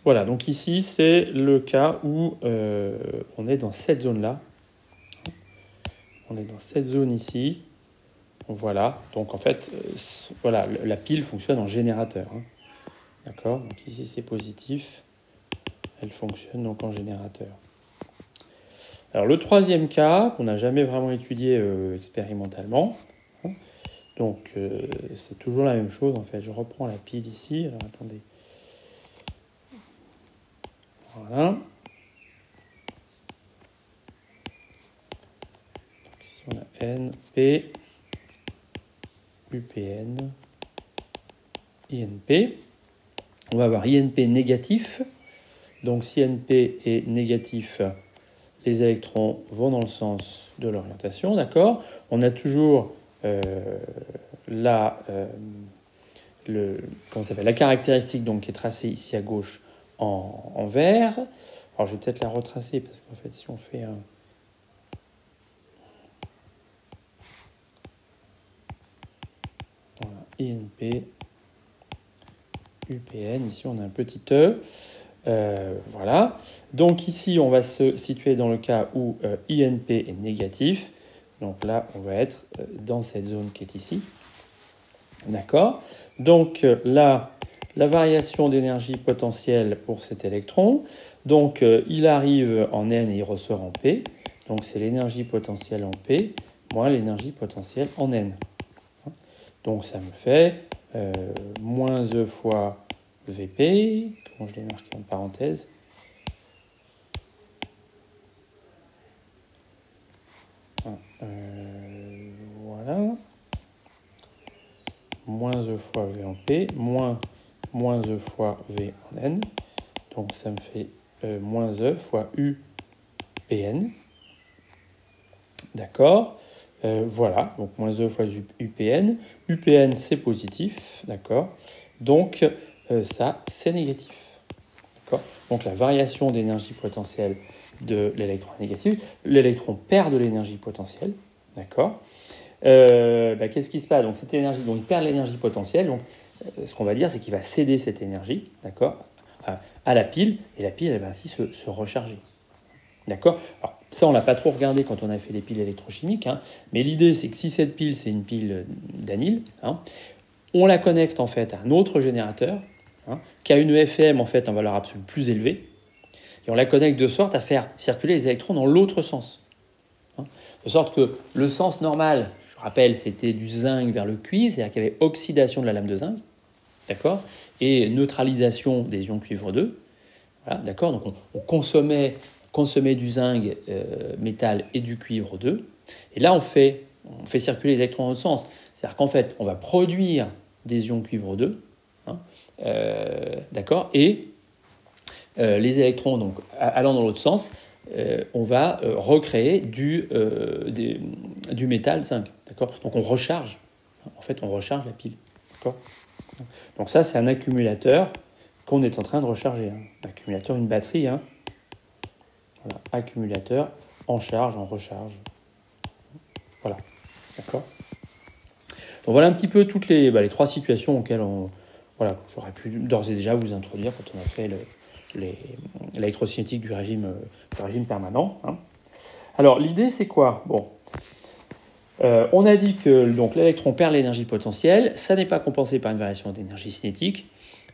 Voilà, donc ici, c'est le cas où on est dans cette zone-là. On est dans cette zone ici. Voilà, donc en fait, voilà, la pile fonctionne en générateur. Hein. D'accord, donc ici c'est positif. Elle fonctionne donc en générateur. Alors le troisième cas, qu'on n'a jamais vraiment étudié expérimentalement, hein, donc c'est toujours la même chose en fait. Je reprends la pile ici. Alors attendez. Voilà. Donc ici on a N, P, UPN, INP. On va avoir INP négatif. Donc si NP est négatif, les électrons vont dans le sens de l'orientation, d'accord. On a toujours la caractéristique donc, qui est tracée ici à gauche en vert. Alors je vais peut-être la retracer parce qu'en fait si on fait un... Voilà, INP, UPN, ici on a un petit E. Voilà. Donc ici, on va se situer dans le cas où INP est négatif. Donc là, on va être dans cette zone qui est ici. D'accord. Donc là, la variation d'énergie potentielle pour cet électron. Donc il arrive en N et il ressort en P. Donc c'est l'énergie potentielle en P moins l'énergie potentielle en N. Donc ça me fait moins E fois Vp. Comment je l'ai marqué en parenthèse? Voilà. Moins E fois V en P, moins E fois V en N. Donc ça me fait moins E fois U PN. D'accord. Voilà, donc moins E fois UPN. UPN, c'est positif, d'accord. Donc ça, c'est négatif. D'accord. Donc la variation d'énergie potentielle de l'électron est négative. L'électron perd de l'énergie potentielle, d'accord. Qu'est-ce qui se passe? Donc cette énergie, donc il perd l'énergie potentielle. Donc ce qu'on va dire, c'est qu'il va céder cette énergie, d'accord, à la pile, et la pile, elle va ainsi se recharger. D'accord. Alors, ça, on l'a pas trop regardé quand on a fait les piles électrochimiques, hein, mais l'idée, c'est que si cette pile, c'est une pile d'anyle, hein, on la connecte en fait à un autre générateur, hein, qui a une EFM en fait en valeur absolue plus élevée, et on la connecte de sorte à faire circuler les électrons dans l'autre sens. Hein, de sorte que le sens normal, je rappelle, c'était du zinc vers le cuivre, c'est-à-dire qu'il y avait oxydation de la lame de zinc, d'accord, et neutralisation des ions cuivre 2. Voilà, d'accord, donc on consommait du zinc métal et du cuivre 2. Et là, on fait circuler les électrons dans l'autre sens. C'est-à-dire qu'en fait, on va produire des ions cuivre 2, hein, d'accord, et les électrons, donc, allant dans l'autre sens, on va recréer du métal zinc, d'accord. Donc on recharge, en fait, on recharge la pile, d'accord. Donc ça, c'est un accumulateur qu'on est en train de recharger. Hein. Accumulateur, une batterie. Hein. Voilà. Accumulateur en charge, en recharge. Voilà. D'accord. Donc voilà un petit peu toutes les trois situations auxquelles j'aurais pu d'ores et déjà vous introduire quand on a fait l'électrocinétique du régime permanent. Hein. Alors l'idée, c'est quoi? Bon. On a dit que donc, l'électron perd l'énergie potentielle, ça n'est pas compensé par une variation d'énergie cinétique,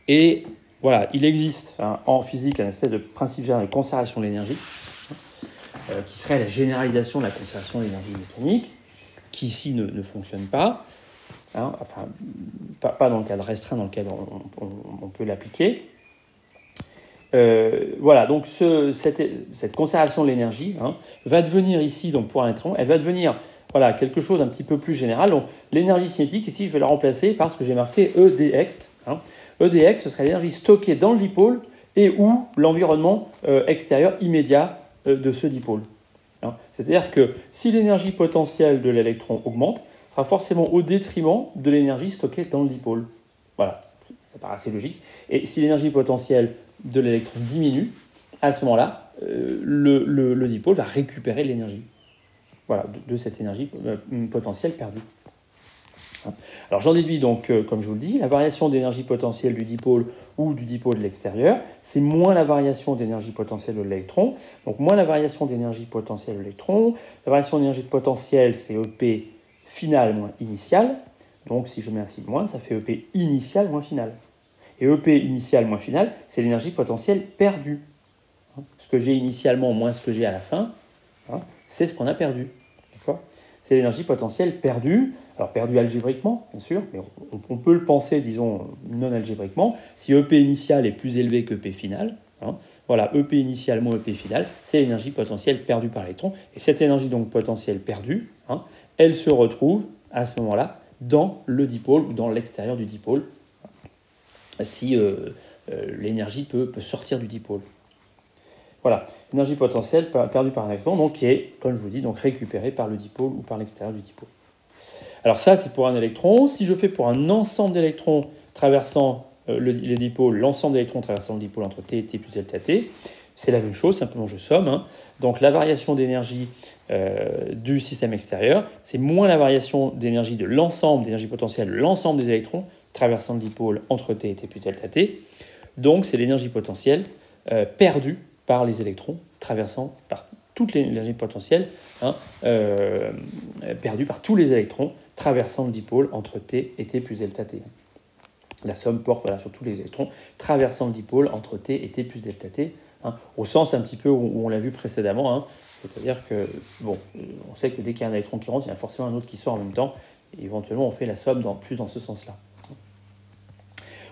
et voilà, il existe en physique un espèce de principe général de conservation de l'énergie, qui serait la généralisation de la conservation de l'énergie mécanique, qui ici ne fonctionne pas, hein, enfin, pas dans le cadre restreint dans lequel on peut l'appliquer. Voilà, donc cette conservation de l'énergie va devenir ici, donc pour un électron, elle va devenir voilà, quelque chose d'un petit peu plus général. Donc l'énergie cinétique, ici, je vais la remplacer par ce que j'ai marqué EDX. Hein. EDX, ce serait l'énergie stockée dans le dipôle et ou l'environnement extérieur immédiat de ce dipôle. Hein. C'est-à-dire que si l'énergie potentielle de l'électron augmente, ce sera forcément au détriment de l'énergie stockée dans le dipôle. Voilà, ça paraît assez logique. Et si l'énergie potentielle de l'électron diminue, à ce moment-là, le dipôle va récupérer l'énergie. Voilà, de cette énergie potentielle perdue. Alors j'en déduis donc, comme je vous le dis, la variation d'énergie potentielle du dipôle ou du dipôle de l'extérieur, c'est moins la variation d'énergie potentielle de l'électron. Donc moins la variation d'énergie potentielle de l'électron. La variation d'énergie potentielle, c'est EP final moins initial. Donc si je mets un signe moins, ça fait EP initial moins final. Et EP initial moins final, c'est l'énergie potentielle perdue. Ce que j'ai initialement moins ce que j'ai à la fin, c'est ce qu'on a perdu. D'accord ? C'est l'énergie potentielle perdue. Alors perdue algébriquement, bien sûr, mais on peut le penser, disons, non algébriquement. Si EP initial est plus élevé que EP final, voilà, EP initial moins EP final, c'est l'énergie potentielle perdue par l'électron. Et cette énergie donc potentielle perdue, elle se retrouve à ce moment-là dans le dipôle ou dans l'extérieur du dipôle, si l'énergie peut sortir du dipôle. Voilà, l'énergie potentielle perdue par un électron, donc qui est, comme je vous dis, donc récupérée par le dipôle ou par l'extérieur du dipôle. Alors ça, c'est pour un électron. Si je fais pour un ensemble d'électrons traversant les dipôles, l'ensemble d'électrons traversant le dipôle entre T et T plus delta T, c'est la même chose, simplement je somme. Donc la variation d'énergie du système extérieur, c'est moins la variation d'énergie de l'ensemble, d'énergie potentielle de l'ensemble des électrons traversant le dipôle entre T et T plus delta T. Donc c'est l'énergie potentielle perdue par les électrons traversant par toute l'énergie potentielle perdue par tous les électrons traversant le dipôle entre T et T plus delta T. La somme porte sur tous les électrons traversant le dipôle entre T et T plus delta T, au sens un petit peu où on l'a vu précédemment, c'est-à-dire que, bon, on sait que dès qu'il y a un électron qui rentre, il y a forcément un autre qui sort en même temps, et éventuellement on fait la somme plus dans ce sens-là.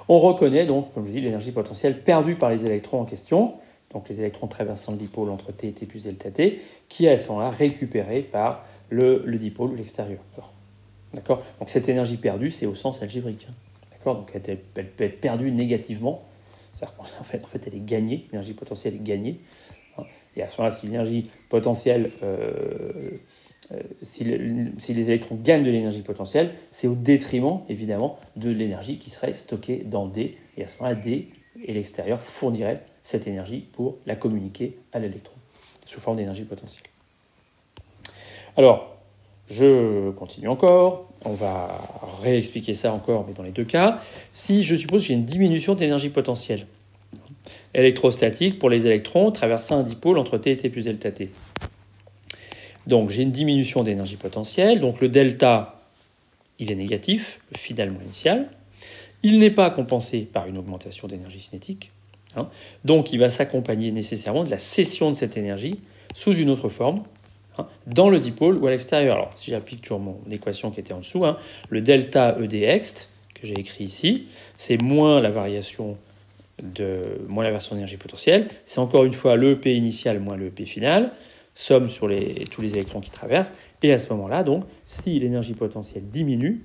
On reconnaît donc, comme je dis, l'énergie potentielle perdue par les électrons en question, donc les électrons traversant le dipôle entre T et T plus delta T, qui est à ce moment-là récupérée par le dipôle ou l'extérieur. D'accord ? Donc cette énergie perdue, c'est au sens algébrique. D'accord ? Donc elle peut être perdue négativement. En fait, elle est gagnée, l'énergie potentielle est gagnée. Et à ce moment-là, si l'énergie potentielle, si les électrons gagnent de l'énergie potentielle, c'est au détriment, évidemment, de l'énergie qui serait stockée dans D. Et à ce moment-là, D et l'extérieur fourniraient cette énergie pour la communiquer à l'électron, sous forme d'énergie potentielle. Alors, je continue encore, on va réexpliquer ça encore, mais dans les deux cas. Si je suppose que j'ai une diminution d'énergie potentielle électrostatique pour les électrons traversant un dipôle entre T et T plus delta T. Donc j'ai une diminution d'énergie potentielle, donc le delta, il est négatif, le finalement initial. Il n'est pas compensé par une augmentation d'énergie cinétique. Donc il va s'accompagner nécessairement de la cession de cette énergie sous une autre forme, dans le dipôle ou à l'extérieur. Alors si j'applique toujours mon équation qui était en dessous, le delta EDX, que j'ai écrit ici, c'est moins la variation d'énergie potentielle, c'est encore une fois le EP initial moins le EP final, somme sur tous les électrons qui traversent, et à ce moment-là, donc, si l'énergie potentielle diminue,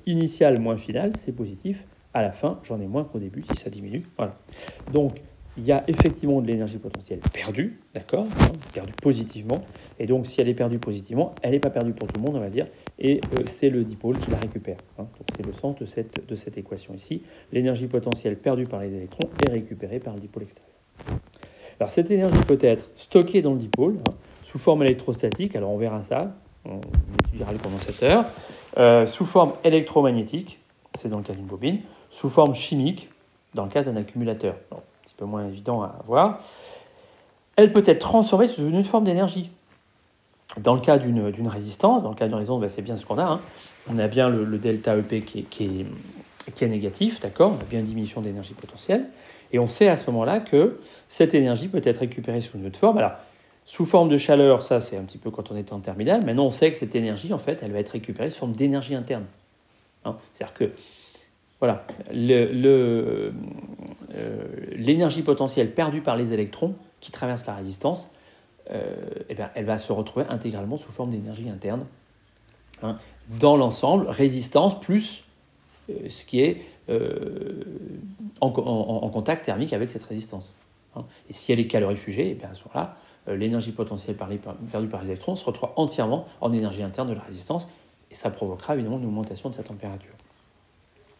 initial moins final, c'est positif. À la fin, j'en ai moins qu'au début, si ça diminue. Voilà. Donc, il y a effectivement de l'énergie potentielle perdue, d'accord, perdue positivement. Et donc, si elle est perdue positivement, elle n'est pas perdue pour tout le monde, on va dire. Et c'est le dipôle qui la récupère. Donc, c'est le sens de cette équation ici. L'énergie potentielle perdue par les électrons est récupérée par le dipôle extérieur. Alors, cette énergie peut être stockée dans le dipôle, sous forme électrostatique. Alors, on verra ça. On étudiera le condensateur. Sous forme électromagnétique, c'est dans le cas d'une bobine, sous forme chimique, dans le cas d'un accumulateur. Un petit peu moins évident à voir. Elle peut être transformée sous une forme d'énergie. Dans le cas d'une résistance, c'est bien ce qu'on a. On a bien le delta EP qui est négatif, d'accord ? On a bien une diminution d'énergie potentielle. Et on sait à ce moment-là que cette énergie peut être récupérée sous une autre forme. Alors, sous forme de chaleur, ça c'est un petit peu quand on est en terminale. Maintenant, on sait que cette énergie, en fait, elle va être récupérée sous forme d'énergie interne. C'est-à-dire que, voilà, l'énergie potentielle perdue par les électrons qui traversent la résistance, elle va se retrouver intégralement sous forme d'énergie interne. Dans l'ensemble, résistance plus ce qui est en contact thermique avec cette résistance. Et si elle est calorifugée, à ce moment-là, l'énergie potentielle perdue par les électrons se retrouve entièrement en énergie interne de la résistance, et ça provoquera évidemment une augmentation de sa température.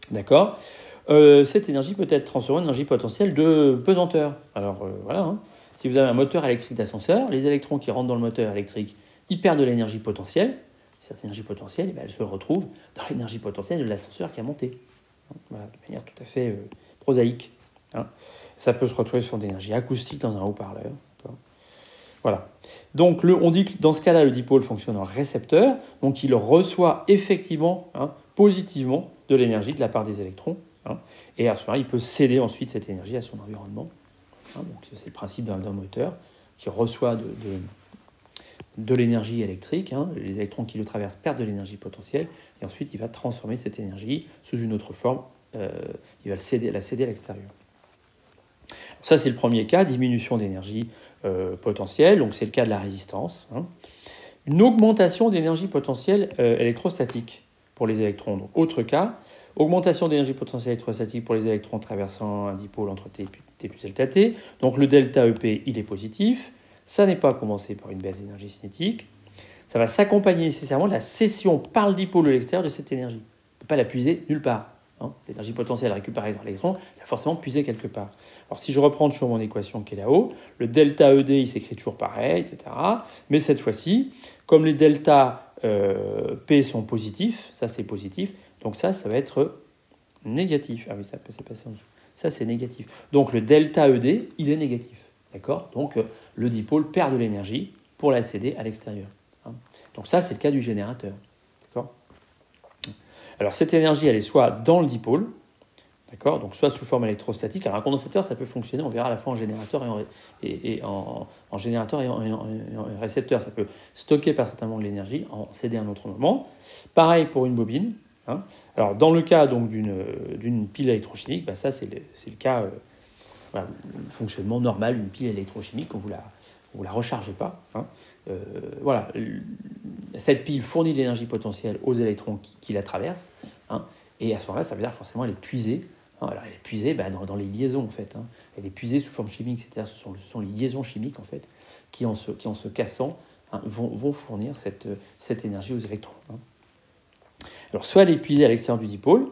D'accord ? Cette énergie peut être transformée en énergie potentielle de pesanteur. Alors voilà, si vous avez un moteur électrique d'ascenseur, les électrons qui rentrent dans le moteur électrique, ils perdent de l'énergie potentielle, Cette énergie potentielle, elle se retrouve dans l'énergie potentielle de l'ascenseur qui a monté. Voilà, de manière tout à fait prosaïque. Ça peut se retrouver sur d'énergie acoustique dans un haut-parleur. Voilà. Donc, on dit que dans ce cas-là, le dipôle fonctionne en récepteur, donc il reçoit effectivement, positivement, de l'énergie de la part des électrons, et à ce moment-là, il peut céder ensuite cette énergie à son environnement. Donc, c'est le principe d'un moteur qui reçoit de l'énergie électrique, les électrons qui le traversent perdent de l'énergie potentielle, et ensuite il va transformer cette énergie sous une autre forme, il va la céder à l'extérieur. Ça, c'est le premier cas, diminution d'énergie potentielle, donc c'est le cas de la résistance. Une augmentation d'énergie potentielle électrostatique pour les électrons. Donc, autre cas, augmentation d'énergie potentielle électrostatique pour les électrons traversant un dipôle entre T plus delta T. Donc le delta EP, il est positif. Ça n'est pas compensé par une baisse d'énergie cinétique. Ça va s'accompagner nécessairement de la cession par le dipôle de l'extérieur de cette énergie. On ne peut pas la puiser nulle part. L'énergie potentielle récupérée dans l'électron, il a forcément puisé quelque part. Alors si je reprends toujours mon équation qui est là-haut, le delta ED, il s'écrit toujours pareil, etc. Mais cette fois-ci, comme les delta P sont positifs, ça c'est positif, donc ça va être négatif. Ah oui, ça c'est passé en dessous. Ça c'est négatif. Donc le delta ED, il est négatif. D'accord ? Donc le dipôle perd de l'énergie pour la céder à l'extérieur. Donc ça c'est le cas du générateur. D'accord ? Alors cette énergie, elle est soit dans le dipôle, d'accord, donc soit sous forme électrostatique. Alors un condensateur, ça peut fonctionner, on verra à la fois en générateur et en générateur et en récepteur. Ça peut stocker par certains moments de l'énergie, en céder à un autre moment. Pareil pour une bobine. Alors dans le cas donc d'une pile électrochimique, ça c'est le cas, le fonctionnement normal d'une pile électrochimique, vous la rechargez pas. Voilà, cette pile fournit de l'énergie potentielle aux électrons qui la traversent, et à ce moment-là, ça veut dire forcément elle est puisée. Alors, elle est puisée dans les liaisons, en fait. Elle est puisée sous forme chimique, c'est-à-dire ce sont les liaisons chimiques, en fait, qui en se cassant, vont fournir cette énergie aux électrons. Alors, soit elle est puisée à l'extérieur du dipôle,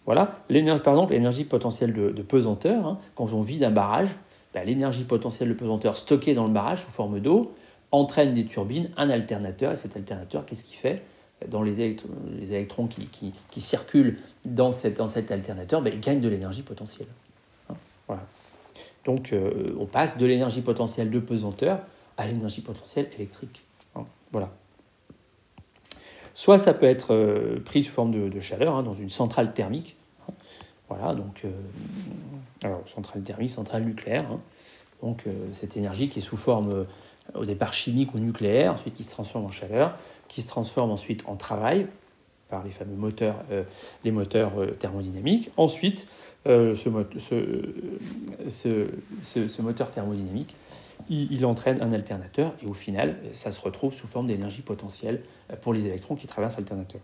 voilà, par exemple, l'énergie potentielle de pesanteur, quand on vide un barrage, l'énergie potentielle de pesanteur stockée dans le barrage sous forme d'eau entraîne des turbines, un alternateur, et cet alternateur, qu'est-ce qu'il fait ? Dans les électrons qui circulent dans cet alternateur, ils gagnent de l'énergie potentielle. Voilà. Donc, on passe de l'énergie potentielle de pesanteur à l'énergie potentielle électrique. Voilà. Soit ça peut être pris sous forme de chaleur dans une centrale thermique. Voilà, donc, alors, centrale thermique, centrale nucléaire. Donc, cette énergie qui est sous forme au départ chimique ou nucléaire, ensuite qui se transforme en chaleur, qui se transforme ensuite en travail par les fameux moteurs, les moteurs thermodynamiques. Ensuite, ce moteur thermodynamique, il entraîne un alternateur et au final, ça se retrouve sous forme d'énergie potentielle pour les électrons qui traversent l'alternateur.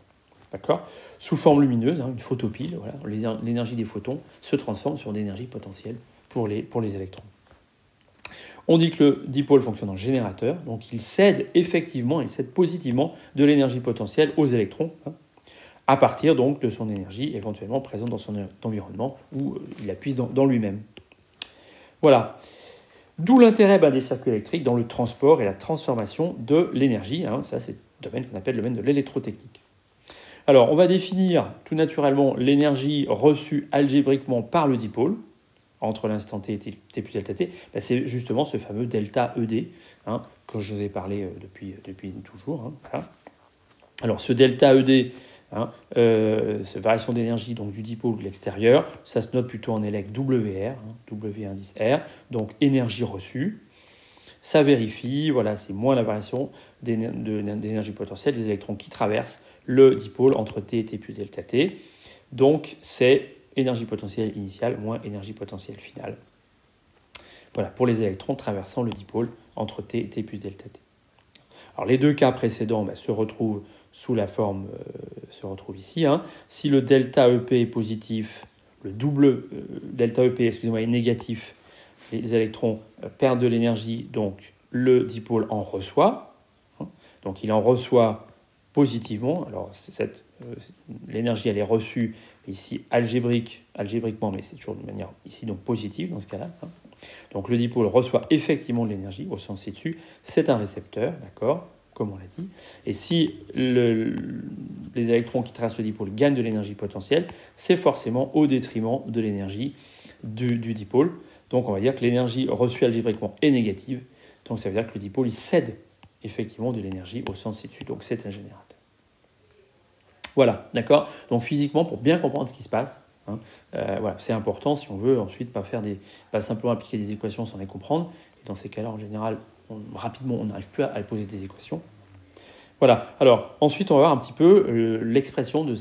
D'accord ? Sous forme lumineuse, une photopile, voilà, l'énergie des photons se transforme sur d'énergie potentielle pour les électrons. On dit que le dipôle fonctionne en générateur, donc il cède positivement de l'énergie potentielle aux électrons, à partir donc de son énergie éventuellement présente dans son environnement, ou il la puise dans lui-même. Voilà. D'où l'intérêt des circuits électriques dans le transport et la transformation de l'énergie. Ça, c'est le domaine qu'on appelle le domaine de l'électrotechnique. Alors, on va définir tout naturellement l'énergie reçue algébriquement par le dipôle, entre l'instant T et T plus delta T, c'est justement ce fameux delta ED, que je vous ai parlé depuis toujours. Voilà. Alors ce delta ED, cette variation d'énergie donc, du dipôle de l'extérieur, ça se note plutôt en élect WR, W indice R, donc énergie reçue. Ça vérifie, voilà, c'est moins la variation d'énergie potentielle des électrons qui traversent le dipôle entre T et T plus delta T. Donc c'est énergie potentielle initiale moins énergie potentielle finale. Voilà, pour les électrons traversant le dipôle entre T et T plus delta T. Alors les deux cas précédents se retrouvent sous la forme, se retrouvent ici. Si le delta EP est positif, le double delta EP est négatif, les électrons perdent de l'énergie, donc le dipôle en reçoit. Donc il en reçoit positivement. Alors l'énergie elle est reçue ici algébriquement, mais c'est toujours de manière ici donc positive dans ce cas-là. Donc le dipôle reçoit effectivement de l'énergie au sens ci-dessus. C'est un récepteur, d'accord, comme on l'a dit. Et si les électrons qui traversent le dipôle gagnent de l'énergie potentielle, c'est forcément au détriment de l'énergie du dipôle. Donc on va dire que l'énergie reçue algébriquement est négative. Donc ça veut dire que le dipôle il cède effectivement de l'énergie au sens ci-dessus. Donc c'est un générateur. Voilà, d'accord. Donc physiquement, pour bien comprendre ce qui se passe, voilà, c'est important si on veut ensuite pas simplement appliquer des équations sans les comprendre. Et dans ces cas-là, en général, rapidement, on n'arrive plus à poser des équations. Voilà. Alors ensuite, on va voir un petit peu l'expression de